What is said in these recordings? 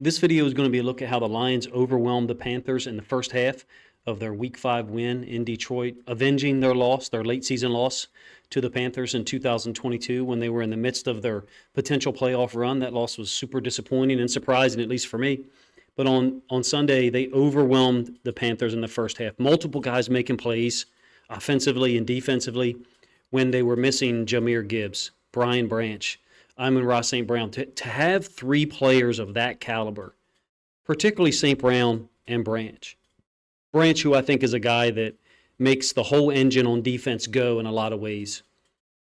This video is going to be a look at how the Lions overwhelmed the Panthers in the first half of their Week 5 win in Detroit, avenging their loss, their late season loss to the Panthers in 2022 when they were in the midst of their potential playoff run. That loss was super disappointing and surprising, at least for me. But on Sunday, they overwhelmed the Panthers in the first half. Multiple guys making plays offensively and defensively when they were missing Jahmyr Gibbs, Brian Branch, Amon-Ra St. Brown. To have three players of that caliber, particularly St. Brown and Branch. Branch, who I think is a guy that makes the whole engine on defense go in a lot of ways.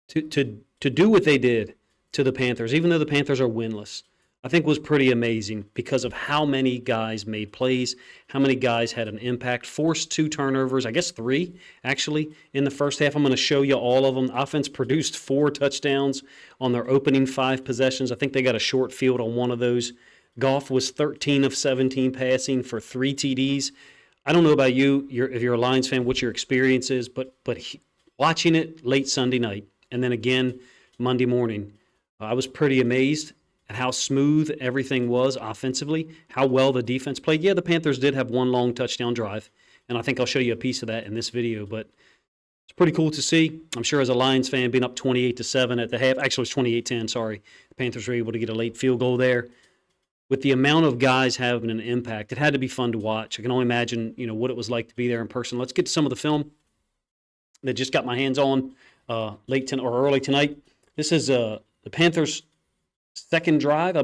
To do what they did to the Panthers, even though the Panthers are winless, I think was pretty amazing because of how many guys made plays, how many guys had an impact, forced 2 turnovers, I guess 3 actually in the first half. I'm going to show you all of them. Offense produced 4 touchdowns on their opening 5 possessions. I think they got a short field on one of those. Goff was 13 of 17 passing for 3 TDs. I don't know about you, if you're a Lions fan, what your experience is, but watching it late Sunday night and then again Monday morning, I was pretty amazed at how smooth everything was offensively, how well the defense played. Yeah, the Panthers did have one long touchdown drive, and I think I'll show you a piece of that in this video, but it's pretty cool to see. I'm sure as a Lions fan, being up 28-7 at the half, actually it was 28-10, sorry. The Panthers were able to get a late field goal there. With the amount of guys having an impact, it had to be fun to watch. I can only imagine, what it was like to be there in person. Let's get to some of the film that just got my hands on early tonight. This is the Panthers' first drive,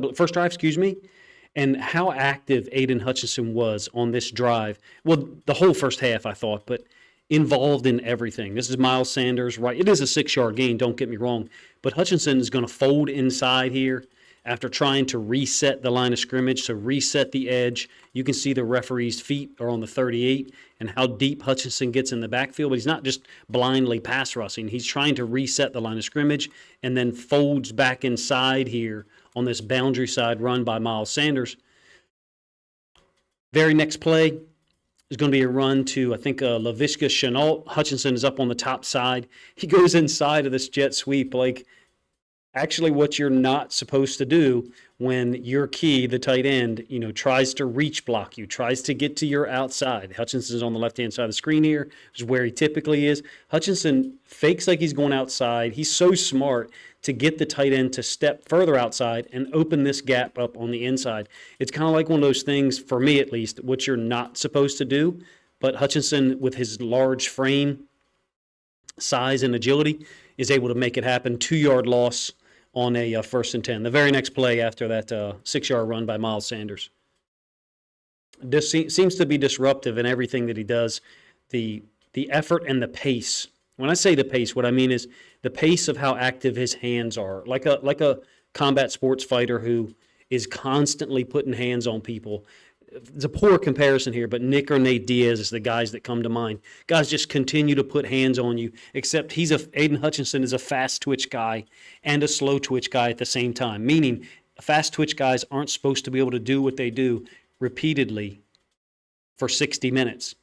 and how active Aiden Hutchinson was on this drive. Well, the whole first half, I thought, but involved in everything. This is Miles Sanders, right? It is a 6-yard gain, don't get me wrong, but Hutchinson is going to fold inside here after trying to reset the line of scrimmage, to reset the edge. You can see the referee's feet are on the 38 and how deep Hutchinson gets in the backfield, but he's not just blindly pass rushing. He's trying to reset the line of scrimmage and then folds back inside here on this boundary side run by Miles Sanders. Very next play is going to be a run to, I think, Laviska Shenault. Hutchinson is up on the top side. He goes inside of this jet sweep like actually what you're not supposed to do when your key, the tight end, tries to reach block you, tries to get to your outside. Hutchinson's on the left-hand side of the screen here, which is where he typically is. Hutchinson fakes like he's going outside. He's so smart to get the tight end to step further outside and open this gap up on the inside. It's kind of like one of those things, for me at least, what you're not supposed to do. But Hutchinson, with his large frame, size, and agility, is able to make it happen. 2-yard loss on a 1st and 10. The very next play after that 6-yard run by Miles Sanders. This seems to be disruptive in everything that he does. The effort and the pace. When I say the pace, what I mean is the pace of how active his hands are. Like a combat sports fighter who is constantly putting hands on people. It's a poor comparison here, but Nick or Nate Diaz is the guys that come to mind. Guys just continue to put hands on you, except Aiden Hutchinson is a fast twitch guy and a slow twitch guy at the same time, meaning fast twitch guys aren't supposed to be able to do what they do repeatedly for 60 minutes.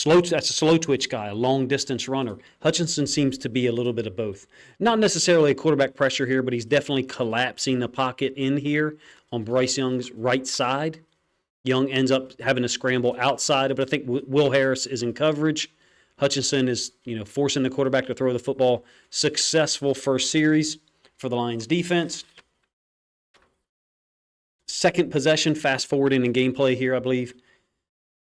That's a slow twitch guy, a long distance runner. Hutchinson seems to be a little bit of both. Not necessarily a quarterback pressure here, but he's definitely collapsing the pocket in here on Bryce Young's right side. Young ends up having to scramble outside, but I think Will Harris is in coverage. Hutchinson is, forcing the quarterback to throw the football. Successful first series for the Lions defense. Second possession, fast forwarding in gameplay here, I believe.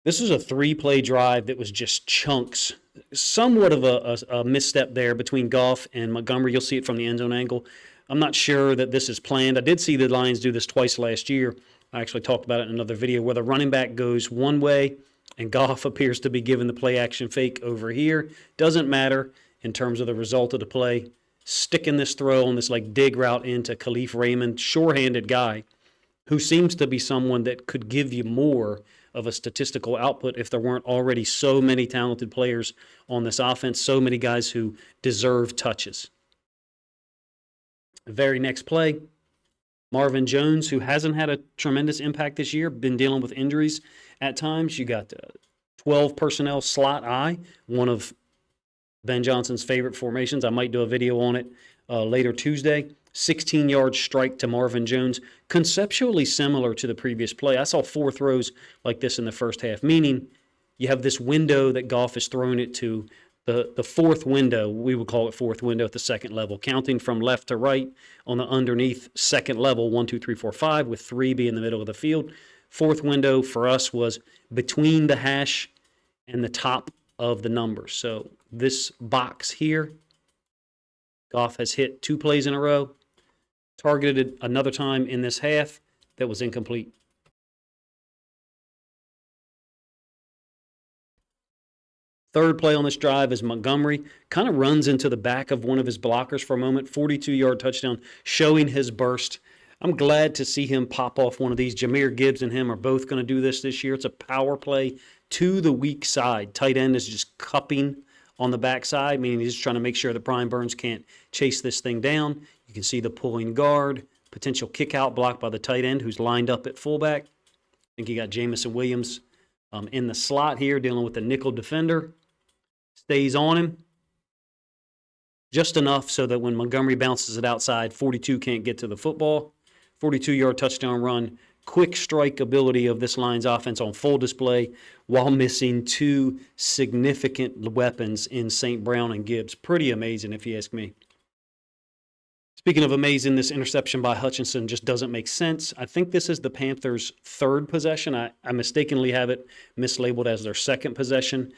This was a 3-play drive that was just chunks. Somewhat of a misstep there between Goff and Montgomery. You'll see it from the end zone angle. I'm not sure that this is planned. I did see the Lions do this twice last year. I actually talked about it in another video where the running back goes one way and Goff appears to be given the play action fake over here. Doesn't matter in terms of the result of the play. Sticking this throw on this dig route into Khalif Raymond, sure-handed guy who seems to be someone that could give you more of a statistical output if there weren't already so many talented players on this offense, so many guys who deserve touches. The very next play, Marvin Jones, who hasn't had a tremendous impact this year, been dealing with injuries at times. You got 12 personnel slot I, one of Ben Johnson's favorite formations. I might do a video on it later Tuesday. 16-yard strike to Marvin Jones, conceptually similar to the previous play. I saw 4 throws like this in the first half, meaning you have this window that Goff is throwing it to, the fourth window. We would call it fourth window at the second level, counting from left to right on the underneath second level, 1, 2, 3, 4, 5, with 3 being the middle of the field. Fourth window for us was between the hash and the top of the numbers. So this box here, Goff has hit 2 plays in a row, targeted another time in this half that was incomplete. Third play on this drive is Montgomery. Kind of runs into the back of one of his blockers for a moment. 42-yard touchdown, showing his burst. I'm glad to see him pop off one of these. Jahmyr Gibbs and him are both going to do this year. It's a power play to the weak side. Tight end is just cupping on the backside, meaning he's just trying to make sure that Brian Burns can't chase this thing down. You can see the pulling guard, potential kick out block by the tight end who's lined up at fullback. I think you got Jamison Williams in the slot here dealing with the nickel defender. Stays on him just enough so that when Montgomery bounces it outside, 42 can't get to the football. 42-yard touchdown run. Quick strike ability of this Lions offense on full display while missing 2 significant weapons in St. Brown and Gibbs. Pretty amazing if you ask me. Speaking of amazing, this interception by Hutchinson just doesn't make sense. I think this is the Panthers' third possession. I mistakenly have it mislabeled as their second possession.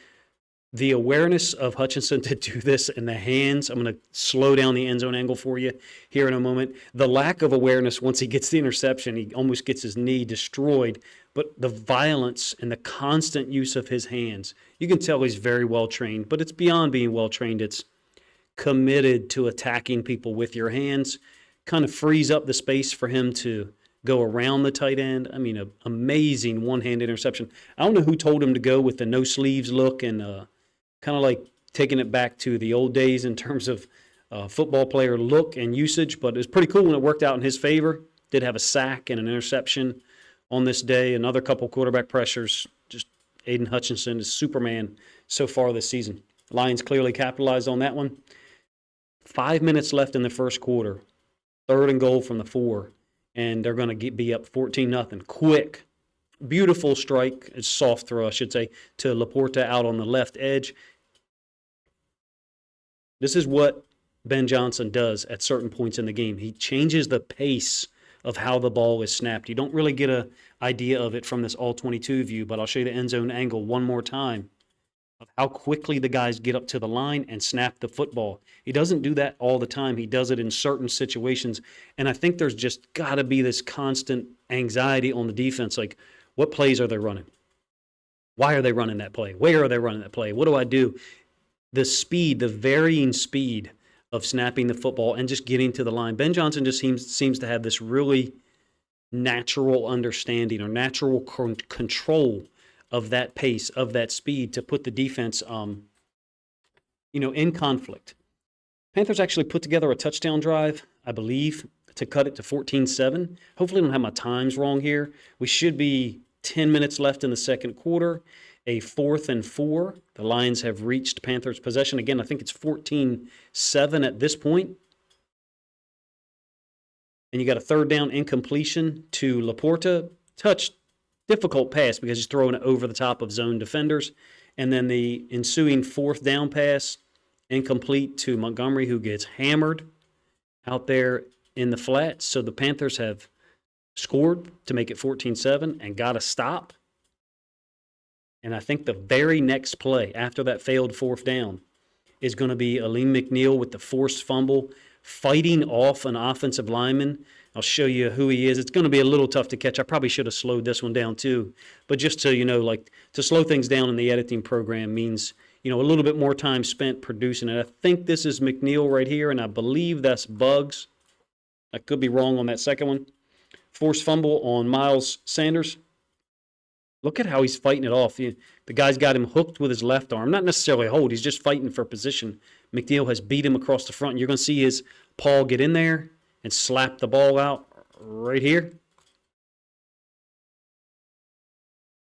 The awareness of Hutchinson to do this in the hands, I'm going to slow down the end zone angle for you here in a moment. The lack of awareness once he gets the interception, he almost gets his knee destroyed. But the violence and the constant use of his hands, you can tell he's very well trained, but it's beyond being well trained. It's committed to attacking people with your hands. Kind of frees up the space for him to go around the tight end. I mean, an amazing one-hand interception. I don't know who told him to go with the no sleeves look and kind of like taking it back to the old days in terms of football player look and usage, but it was pretty cool when it worked out in his favor. Did have a sack and an interception on this day, another couple quarterback pressures. Just Aiden Hutchinson is Superman so far this season. Lions clearly capitalized on that one. 5 minutes left in the first quarter, 3rd and goal from the 4, and they're going to be up 14-0. Quick, beautiful strike, a soft throw, I should say, to Laporta out on the left edge. This is what Ben Johnson does at certain points in the game. He changes the pace of how the ball is snapped. You don't really get an idea of it from this all-22 view, but I'll show you the end zone angle one more time of how quickly the guys get up to the line and snap the football. He doesn't do that all the time. He does it in certain situations, and I think there's just got to be this constant anxiety on the defense, like what plays are they running? Why are they running that play? Where are they running that play? What do I do? The speed, the varying speed of snapping the football and just getting to the line. Ben Johnson just seems to have this really natural understanding or natural control of that pace, of that speed to put the defense, in conflict. Panthers actually put together a touchdown drive, I believe, to cut it to 14-7. Hopefully I don't have my times wrong here. We should be 10 minutes left in the second quarter. A 4th and 4. The Lions have reached Panthers' possession. Again, I think it's 14-7 at this point. And you got a 3rd down incompletion to Laporta. Difficult pass because he's throwing it over the top of zone defenders. And then the ensuing 4th down pass, incomplete to Montgomery, who gets hammered out there in the flats. So the Panthers have scored to make it 14-7 and got to stop. And I think the very next play after that failed 4th down is going to be Aleem McNeil with the forced fumble, fighting off an offensive lineman. I'll show you who he is. It's going to be a little tough to catch. I probably should have slowed this one down too. But just so you know, to slow things down in the editing program means, a little bit more time spent producing it. I think this is McNeil right here, and I believe that's Bugs. I could be wrong on that second one. Forced fumble on Miles Sanders. Look at how he's fighting it off. The guy's got him hooked with his left arm. Not necessarily a hold. He's just fighting for position. McNeil has beat him across the front. And you're going to see his paw get in there and slap the ball out right here.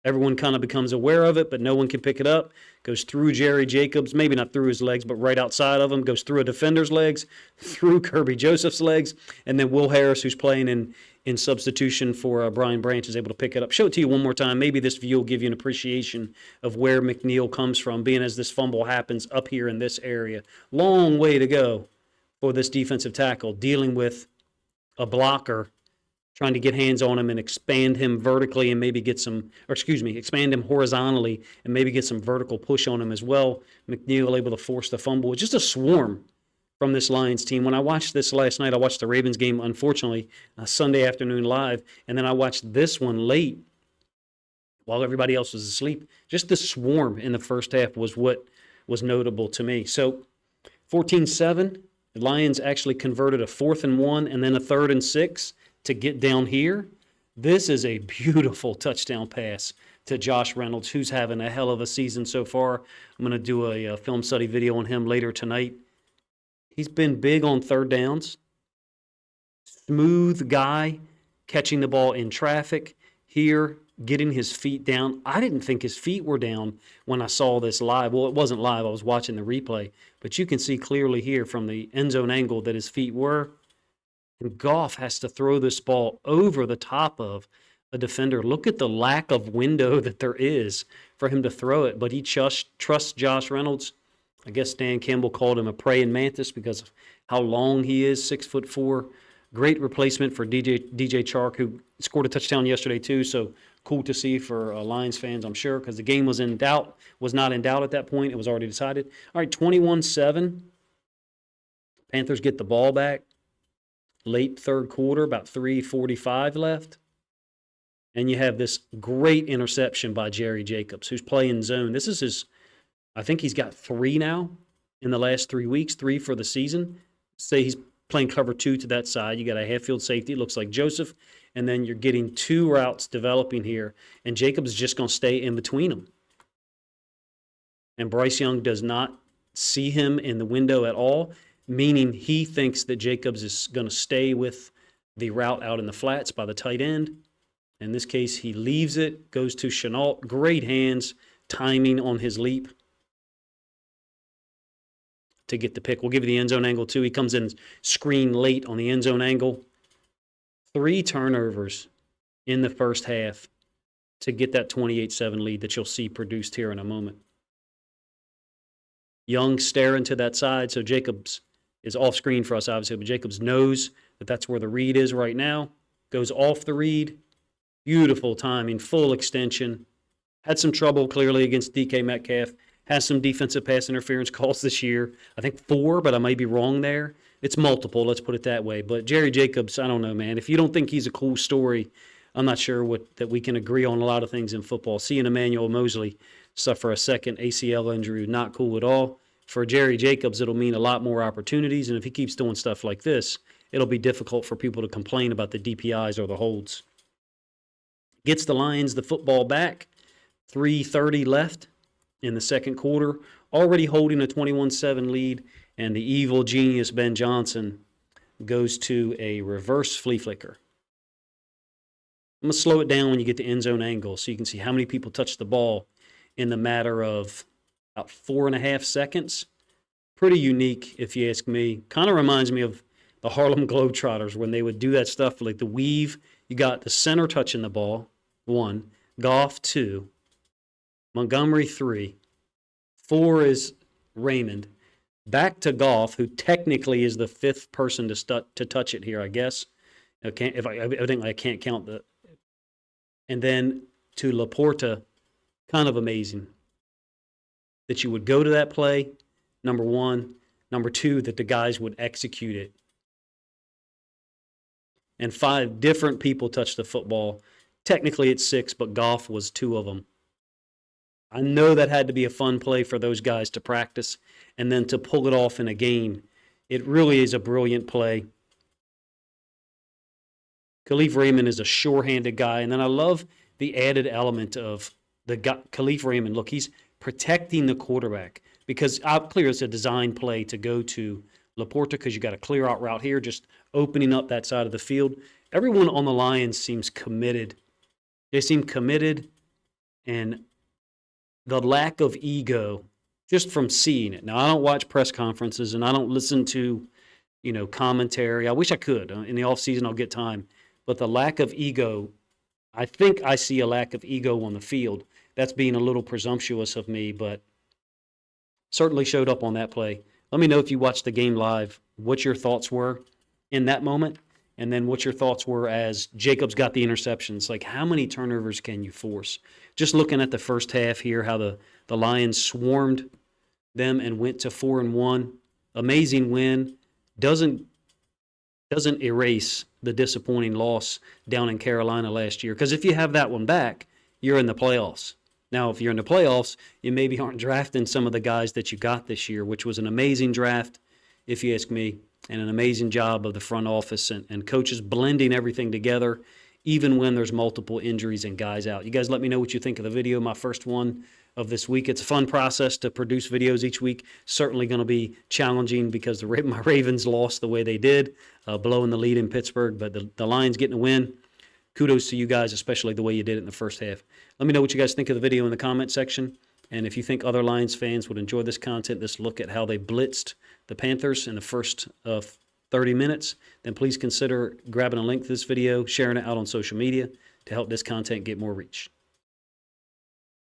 Everyone kind of becomes aware of it, but no one can pick it up. Goes through Jerry Jacobs, maybe not through his legs, but right outside of him. Goes through a defender's legs, through Kirby Joseph's legs, and then Will Harris, who's playing in substitution for Brian Branch, is able to pick it up. Show it to you one more time. Maybe this view will give you an appreciation of where McNeil comes from, being as this fumble happens up here in this area. Long way to go for this defensive tackle, dealing with a blocker trying to get hands on him and expand him vertically and maybe get some, or excuse me, expand him horizontally and maybe get some vertical push on him as well. McNeil able to force the fumble. Just a swarm from this Lions team. When I watched this last night, I watched the Ravens game, unfortunately, Sunday afternoon live, and then I watched this one late while everybody else was asleep. Just the swarm in the first half was what was notable to me. So 14-7, the Lions actually converted a 4th and 1 and then a 3rd and 6 to get down here. This is a beautiful touchdown pass to Josh Reynolds, who's having a hell of a season so far. I'm going to do a film study video on him later tonight. He's been big on 3rd downs. Smooth guy, catching the ball in traffic. Here, getting his feet down. I didn't think his feet were down when I saw this live. Well, it wasn't live. I was watching the replay. But you can see clearly here from the end zone angle that his feet were. And Goff has to throw this ball over the top of a defender. Look at the lack of window that there is for him to throw it. But he trusts Josh Reynolds. I guess Dan Campbell called him a praying mantis because of how long he is, 6'4". Great replacement for DJ Chark, who scored a touchdown yesterday too. So cool to see for Lions fans, I'm sure, because the game was not in doubt at that point. It was already decided. All right, 21-7. Panthers get the ball back. Late third quarter, about 3:45 left. And you have this great interception by Jerry Jacobs, who's playing zone. This is I think he's got 3 now in the last 3 weeks, 3 for the season. Say he's playing cover 2 to that side. You got a half-field safety, it looks like Joseph, and then you're getting 2 routes developing here, and Jacobs is just going to stay in between them. And Bryce Young does not see him in the window at all, meaning he thinks that Jacobs is going to stay with the route out in the flats by the tight end. In this case, he leaves it, goes to Chenault. Great hands, timing on his leap to get the pick. We'll give you the end zone angle too. He comes in screen late on the end zone angle. 3 turnovers in the first half to get that 28-7 lead that you'll see produced here in a moment. Young staring to that side, so Jacobs is off screen for us, obviously, but Jacobs knows that that's where the read is right now. Goes off the read. Beautiful timing, full extension. Had some trouble, clearly, against DK Metcalf. Has some defensive pass interference calls this year. I think 4, but I might be wrong there. It's multiple, let's put it that way. But Jerry Jacobs, I don't know, man. If you don't think he's a cool story, I'm not sure that we can agree on a lot of things in football. Seeing Emmanuel Mosley suffer a second ACL injury, not cool at all. For Jerry Jacobs, it'll mean a lot more opportunities, and if he keeps doing stuff like this, it'll be difficult for people to complain about the DPIs or the holds. Gets the Lions the football back. 3:30 left in the second quarter. Already holding a 21-7 lead, and the evil genius Ben Johnson goes to a reverse flea flicker. I'm going to slow it down when you get to end zone angle so you can see how many people touch the ball in the matter of about 4.5 seconds. Pretty unique, if you ask me. Kind of reminds me of the Harlem Globetrotters when they would do that stuff like the weave. You got the center touching the ball, 1. Goff, 2. Montgomery, 3. 4 is Raymond. Back to Goff, who technically is the 5th person to touch it here, I guess. I can't count the. And then to Laporta, kind of amazing that you would go to that play, number 1. Number 2, that the guys would execute it. And 5 different people touched the football. Technically it's 6, but Goff was 2 of them. I know that had to be a fun play for those guys to practice, and then to pull it off in a game. It really is a brilliant play. Khalif Raymond is a sure-handed guy, and then I love the added element of the guy, Khalif Raymond. Look, he's protecting the quarterback because clear it's a design play to go to Laporta because you got a clear out route here, just opening up that side of the field. Everyone on the Lions seems committed. They seem committed And the lack of ego, just from seeing it. Now, I don't watch press conferences and I don't listen to, commentary. I wish I could. In the offseason, I'll get time. But the lack of ego, I think I see a lack of ego on the field. That's being a little presumptuous of me, but certainly showed up on that play. Let me know if you watched the game live, what your thoughts were in that moment, and then what your thoughts were as Jacobs got the interceptions. Like, how many turnovers can you force? Just looking at the first half here, how the Lions swarmed them and went to 4-1. Amazing win. Doesn't erase the disappointing loss down in Carolina last year. Because if you have that one back, you're in the playoffs. Now, if you're in the playoffs, you maybe aren't drafting some of the guys that you got this year, which was an amazing draft, if you ask me, and an amazing job of the front office and coaches blending everything together, even when there's multiple injuries and guys out. You guys let me know what you think of the video, my first one of this week. It's a fun process to produce videos each week. Certainly going to be challenging because my Ravens lost the way they did, blowing the lead in Pittsburgh, but the Lions getting a win. Kudos to you guys, especially the way you did it in the first half. Let me know what you guys think of the video in the comment section. And if you think other Lions fans would enjoy this content, this look at how they blitzed the Panthers in the first 30 minutes, then please consider grabbing a link to this video, sharing it out on social media to help this content get more reach.